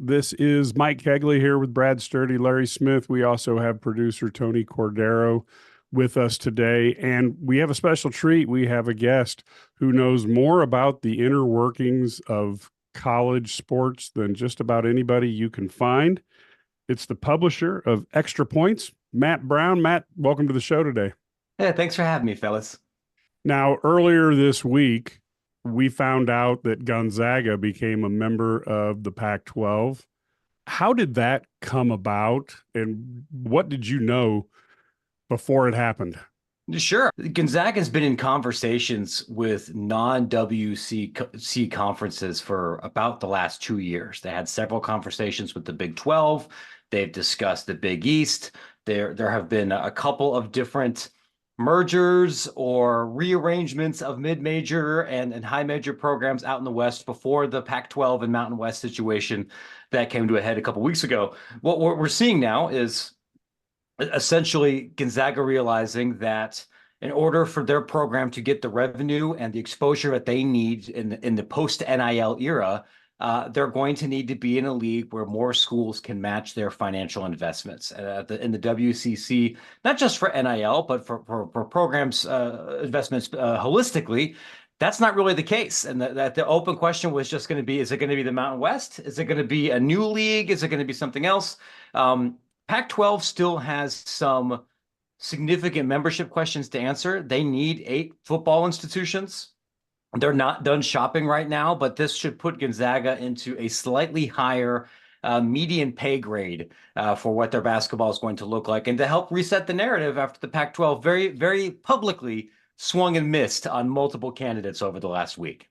This is Mike Kegley here with Brad Sturdy, Larry Smith. We also have producer Tony Cordero with us today, and we have a special treat. We have a guest who knows more about the inner workings of college sports than just about anybody you can find. It's the publisher of Extra Points, Matt Brown. Matt, welcome to the show today. Yeah, thanks for having me, fellas. Now, earlier this week, we found out that Gonzaga became a member of the Pac-12. How did that come about, and what did you know before it happened? Sure. Gonzaga has been in conversations with non-WCC conferences for about the last 2 years. They had several conversations with the Big 12. They've discussed the Big East. There have been a couple of different mergers or rearrangements of mid-major and high-major programs out in the West before the Pac-12 and Mountain West situation that came to a head a couple weeks ago. What we're seeing now is essentially Gonzaga realizing that in order for their program to get the revenue and the exposure that they need in the post NIL era, they're going to need to be in a league where more schools can match their financial investments. In the WCC, not just for NIL, but for programs investments holistically, that's not really the case. And that the open question was just going to be, is it going to be the Mountain West? Is it going to be a new league? Is it going to be something else? Pac-12 still has some significant membership questions to answer. They need 8 football institutions. They're not done shopping right now, but this should put Gonzaga into a slightly higher median pay grade for what their basketball is going to look like, and to help reset the narrative after the Pac-12 very, very publicly swung and missed on multiple candidates over the last week.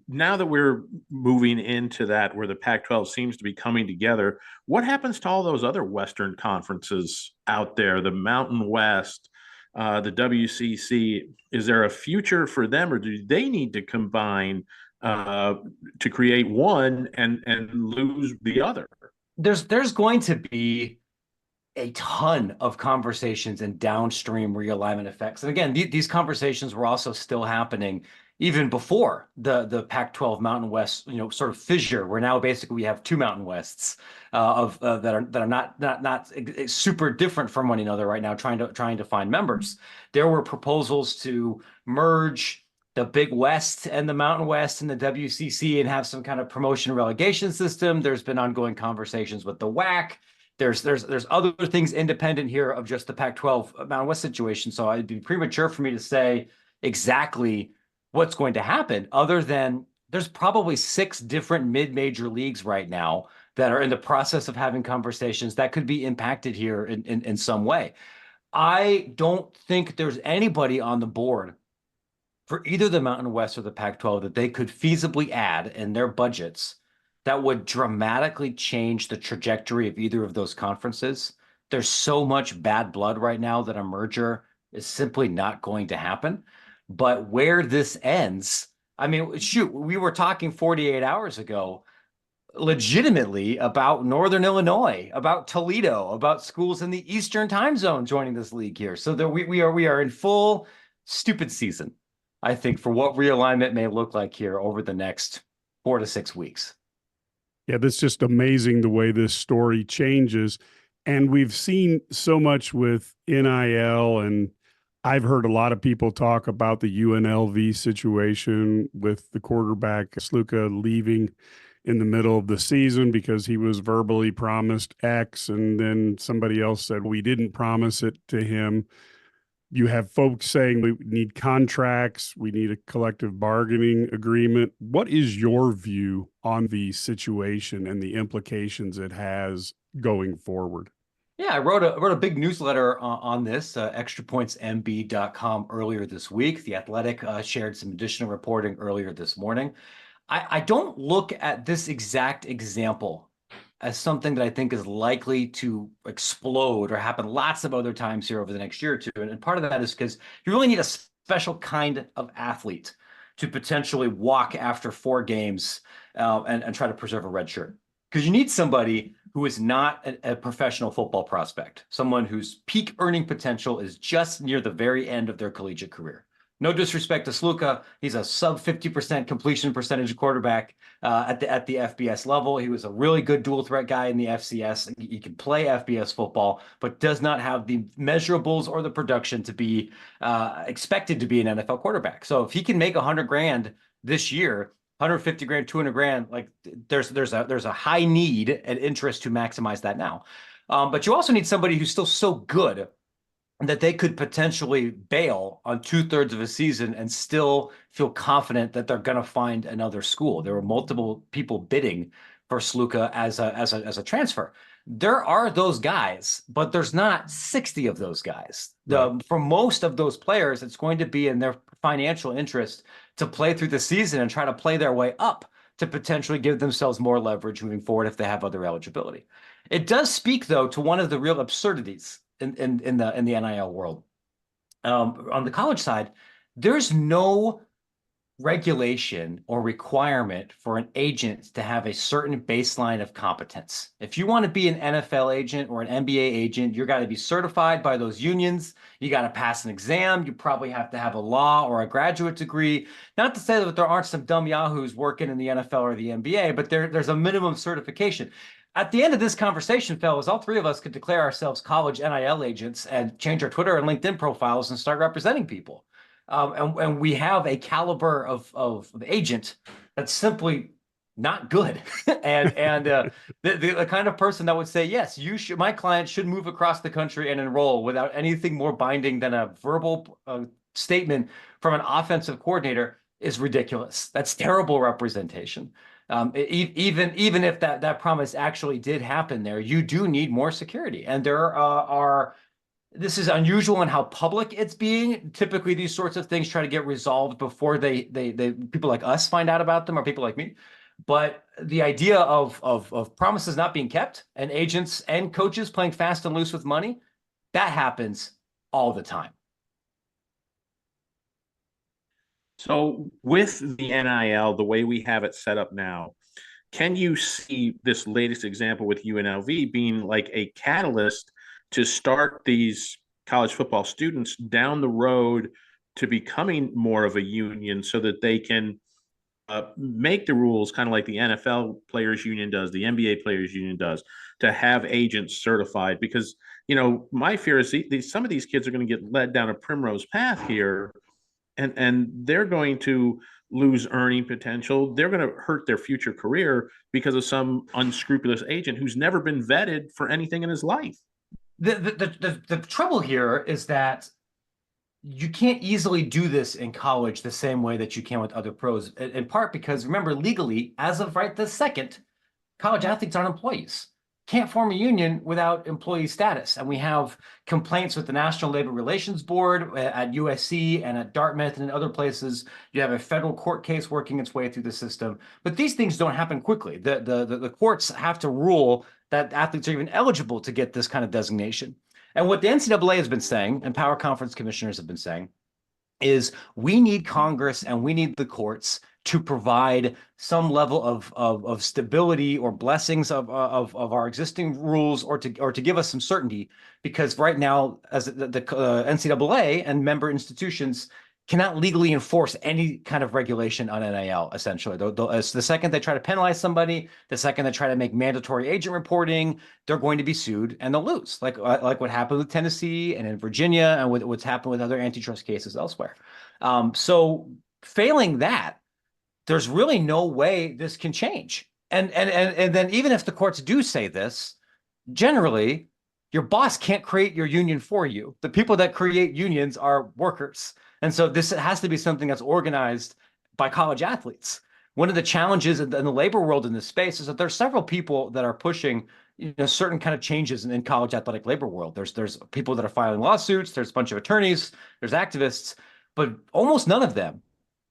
Now that we're moving into that where the Pac-12 seems to be coming together, what happens to all those other Western conferences out there, the Mountain West, the WCC? Is there a future for them, or do they need to combine to create one and lose the other? There's going to be a ton of conversations and downstream realignment effects. And again, these conversations were also still happening even before the Pac-12 Mountain West, sort of fissure, where now basically we have 2 Mountain Wests that are not super different from one another right now, trying to find members. There were proposals to merge the Big West and the Mountain West and the WCC and have some kind of promotion relegation system. There's been ongoing conversations with the WAC. There's other things independent here of just the Pac-12 Mountain West situation. So it'd be premature for me to say exactly what's going to happen, other than there's probably 6 different mid-major leagues right now that are in the process of having conversations that could be impacted here in some way. I don't think there's anybody on the board for either the Mountain West or the Pac-12 that they could feasibly add in their budgets that would dramatically change the trajectory of either of those conferences. There's so much bad blood right now that a merger is simply not going to happen. But where this ends, I mean, shoot, we were talking 48 hours ago legitimately about Northern Illinois, about Toledo, about schools in the Eastern time zone joining this league here. So that we are in full stupid season, I think, for what realignment may look like here over the next 4 to 6 weeks. Yeah, that's just amazing the way this story changes. And we've seen so much with NIL, and I've heard a lot of people talk about the UNLV situation with the quarterback Sluka leaving in the middle of the season because he was verbally promised X, and then somebody else said we didn't promise it to him. You have folks saying we need contracts, we need a collective bargaining agreement. What is your view on the situation and the implications it has going forward? Yeah, I wrote a big newsletter on this, extrapointsmb.com, earlier this week. The Athletic shared some additional reporting earlier this morning. I don't look at this exact example as something that I think is likely to explode or happen lots of other times here over the next year or two. And part of that is because you really need a special kind of athlete to potentially walk after 4 games and try to preserve a red shirt. Because you need somebody who is not a professional football prospect, someone whose peak earning potential is just near the very end of their collegiate career. No disrespect to Sluka. He's a sub 50% completion percentage quarterback at the FBS level. He was a really good dual threat guy in the FCS. He can play FBS football, but does not have the measurables or the production to be expected to be an NFL quarterback. So if he can make 100 grand this year, 150 grand, 200 grand, like there's a high need and interest to maximize that now. But you also need somebody who's still so good that they could potentially bail on 2/3 of a season and still feel confident that they're going to find another school. There were multiple people bidding for Sluka as a transfer. There are those guys, but there's not 60 of those guys. Right. For most of those players, it's going to be in their financial interest to play through the season and try to play their way up to potentially give themselves more leverage moving forward if they have other eligibility. It does speak, though, to one of the real absurdities in the NIL world. On the college side, there's no regulation or requirement for an agent to have a certain baseline of competence. If you want to be an NFL agent or an NBA agent, you got to be certified by those unions. You got to pass an exam. You probably have to have a law or a graduate degree. Not to say that there aren't some dumb yahoos working in the NFL or the NBA, but there's a minimum certification. At the end of this conversation, fellas, all three of us could declare ourselves college NIL agents and change our Twitter and LinkedIn profiles and start representing people. And we have a caliber of agent that's simply not good. and the kind of person that would say, yes, my client should move across the country and enroll without anything more binding than a verbal statement from an offensive coordinator is ridiculous. That's terrible representation. Even if that promise actually did happen there, you do need more security. And there are this is unusual in how public it's being. Typically, these sorts of things try to get resolved before they people like us find out about them or people like me. But the idea of promises not being kept and agents and coaches playing fast and loose with money, that happens all the time. So with the NIL, the way we have it set up now, can you see this latest example with UNLV being like a catalyst to start these college football students down the road to becoming more of a union so that they can make the rules kind of like the NFL Players Union does, the NBA Players Union does, to have agents certified? Because, my fear is some of these kids are going to get led down a primrose path here, and they're going to lose earning potential. They're going to hurt their future career because of some unscrupulous agent who's never been vetted for anything in his life. The trouble here is that you can't easily do this in college the same way that you can with other pros, in part because, remember, legally, as of right this second, college athletes aren't employees. Can't form a union without employee status. And we have complaints with the National Labor Relations Board at USC and at Dartmouth and in other places. You have a federal court case working its way through the system. But these things don't happen quickly. The courts have to rule that athletes are even eligible to get this kind of designation. And what the NCAA has been saying, and power conference commissioners have been saying, is we need Congress and we need the courts to provide some level of stability or blessings of our existing rules, or to give us some certainty, because right now, as the NCAA and member institutions cannot legally enforce any kind of regulation on NIL, essentially. The second they try to penalize somebody, the second they try to make mandatory agent reporting, they're going to be sued and they'll lose, like what happened with Tennessee and in Virginia and what's happened with other antitrust cases elsewhere. So failing that, there's really no way this can change. And then even if the courts do say this, generally, your boss can't create your union for you. The people that create unions are workers. And so this has to be something that's organized by college athletes. One of the challenges in the labor world in this space is that there's several people that are pushing certain kind of changes in college athletic labor world. There's people that are filing lawsuits, there's a bunch of attorneys, there's activists, but almost none of them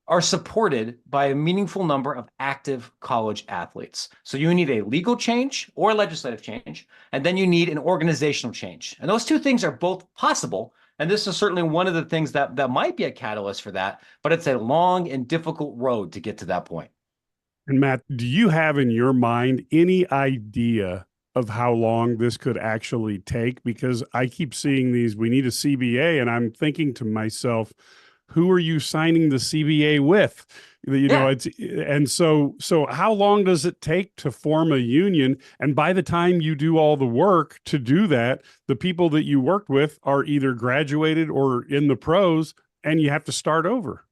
are supported by a meaningful number of active college athletes. So you need a legal change or a legislative change, and then you need an organizational change. And those two things are both possible. And this is certainly one of the things that might be a catalyst for that, but it's a long and difficult road to get to that point. And Matt, do you have in your mind any idea of how long this could actually take? Because I keep seeing these, we need a CBA, and I'm thinking to myself, who are you signing the CBA with? You know, Yeah. it's, and so how long does it take to form a union? And by the time you do all the work to do that, the people that you worked with are either graduated or in the pros, and you have to start over.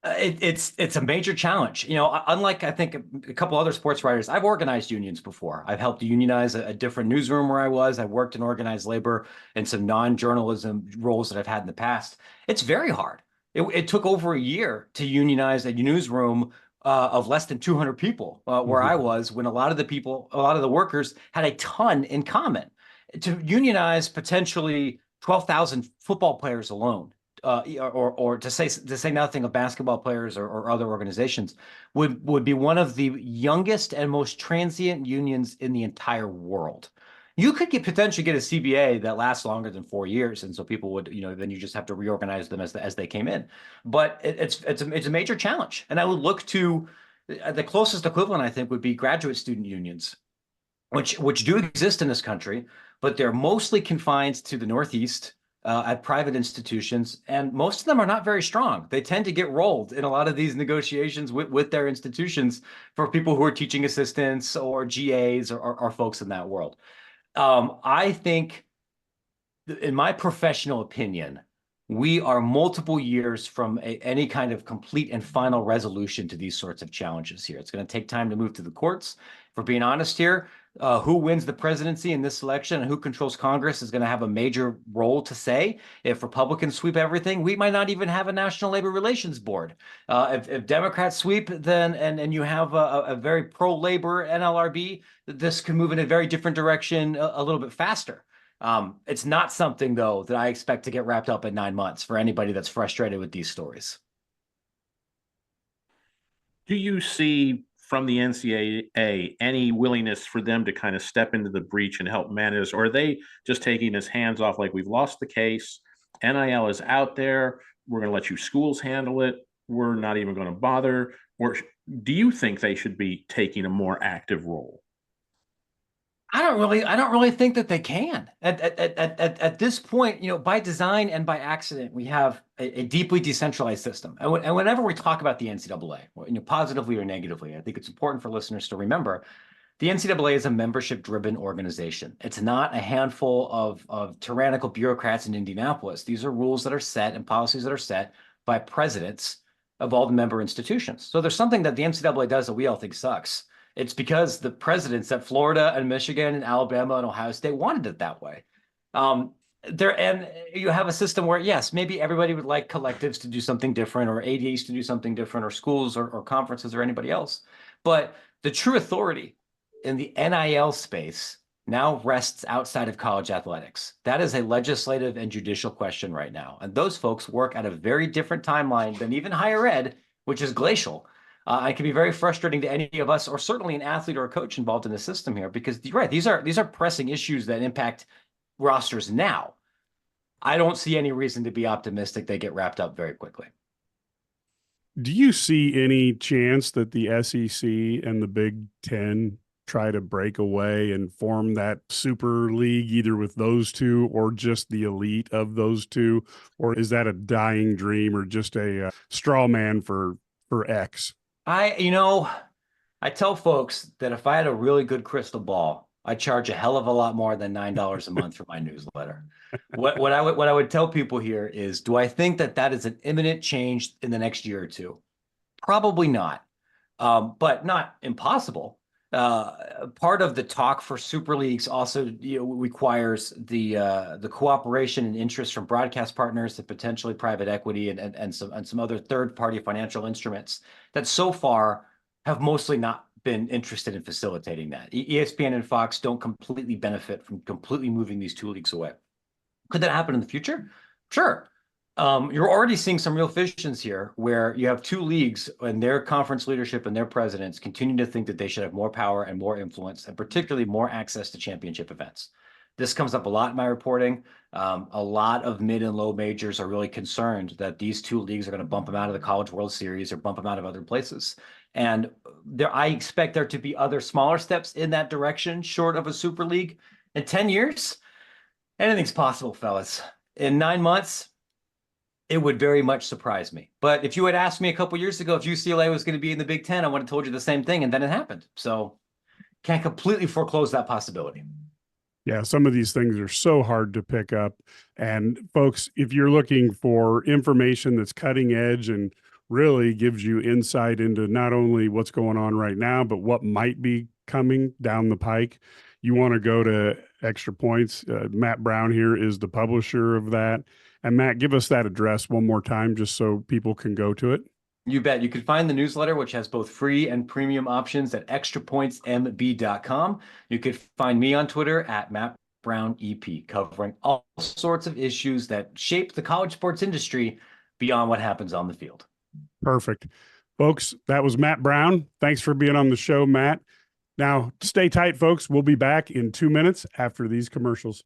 It's a major challenge. You know, unlike I think a couple other sports writers, I've organized unions before. I've helped unionize a different newsroom where I was. I worked in organized labor and some non-journalism roles that I've had in the past. It's very hard. It took over a year to unionize a newsroom of less than 200 people where I was, when a lot of the workers had a ton in common. To unionize potentially 12,000 football players alone, or to say nothing of basketball players or other organizations, would be one of the youngest and most transient unions in the entire world. You could potentially get a CBA that lasts longer than 4 years, and so people would, then you just have to reorganize them as they came in. But it's a major challenge, and I would look to the closest equivalent, I think, would be graduate student unions, which do exist in this country, but they're mostly confined to the Northeast at private institutions, and most of them are not very strong. They tend to get rolled in a lot of these negotiations with their institutions for people who are teaching assistants or GAs or folks in that world. I think, in my professional opinion, we are multiple years from any kind of complete and final resolution to these sorts of challenges here. It's going to take time to move to the courts. If we're being honest here, who wins the presidency in this election and who controls Congress is going to have a major role to say. If Republicans sweep everything, we might not even have a National Labor Relations Board. If Democrats sweep, then and you have a very pro-labor NLRB, this can move in a very different direction a little bit faster. It's not something, though, that I expect to get wrapped up in 9 months for anybody that's frustrated with these stories. Do you see from the NCAA any willingness for them to kind of step into the breach and help manage, or are they just taking his hands off, like, we've lost the case, NIL is out there, we're going to let you schools handle it, we're not even going to bother? Or do you think they should be taking a more active role? I don't really think that they can at this point. By design and by accident, we have a deeply decentralized system. And whenever we talk about the NCAA, positively or negatively, I think it's important for listeners to remember the NCAA is a membership-driven organization. It's not a handful of tyrannical bureaucrats in Indianapolis. These are rules that are set and policies that are set by presidents of all the member institutions. So there's something that the NCAA does that we all think sucks. It's because the presidents at Florida and Michigan and Alabama and Ohio State wanted it that way. And you have a system where, yes, maybe everybody would like collectives to do something different, or ADs to do something different, or schools or conferences or anybody else. But the true authority in the NIL space now rests outside of college athletics. That is a legislative and judicial question right now. And those folks work at a very different timeline than even higher ed, which is glacial. It can be very frustrating to any of us, or certainly an athlete or a coach involved in the system here, because you're right, these are pressing issues that impact rosters now. I don't see any reason to be optimistic they get wrapped up very quickly. Do you see any chance that the SEC and the Big Ten try to break away and form that super league, either with those two or just the elite of those two? Or is that a dying dream, or just a straw man for X? I tell folks that if I had a really good crystal ball, I'd charge a hell of a lot more than $9 a month for my newsletter. What I would tell people here is, do I think that is an imminent change in the next year or two? Probably not, but not impossible. Part of the talk for super leagues also requires the cooperation and interest from broadcast partners to potentially private equity and some other third-party financial instruments that so far have mostly not been interested in facilitating that. ESPN and Fox don't completely benefit from completely moving these two leagues away. Could that happen in the future? Sure. You're already seeing some real fissions here, where you have two leagues and their conference leadership and their presidents continue to think that they should have more power and more influence, and particularly more access to championship events. This comes up a lot in my reporting. A lot of mid and low majors are really concerned that these two leagues are going to bump them out of the College World Series or bump them out of other places. And I expect there to be other smaller steps in that direction, short of a super league. In 10 years, anything's possible, fellas. In 9 months, It would very much surprise me. But if you had asked me a couple years ago if UCLA was going to be in the Big Ten, I would have told you the same thing, and then it happened. So can't completely foreclose that possibility. Yeah, some of these things are so hard to pick up. And folks, if you're looking for information that's cutting edge and really gives you insight into not only what's going on right now, but what might be coming down the pike, you want to go to Extra Points. Matt Brown here is the publisher of that. And Matt, give us that address one more time just so people can go to it. You bet. You can find the newsletter, which has both free and premium options, at extrapointsmb.com. You could find me on Twitter at Matt Brown EP, covering all sorts of issues that shape the college sports industry beyond what happens on the field. Perfect. Folks, that was Matt Brown. Thanks for being on the show, Matt. Now, stay tight, folks. We'll be back in 2 minutes after these commercials.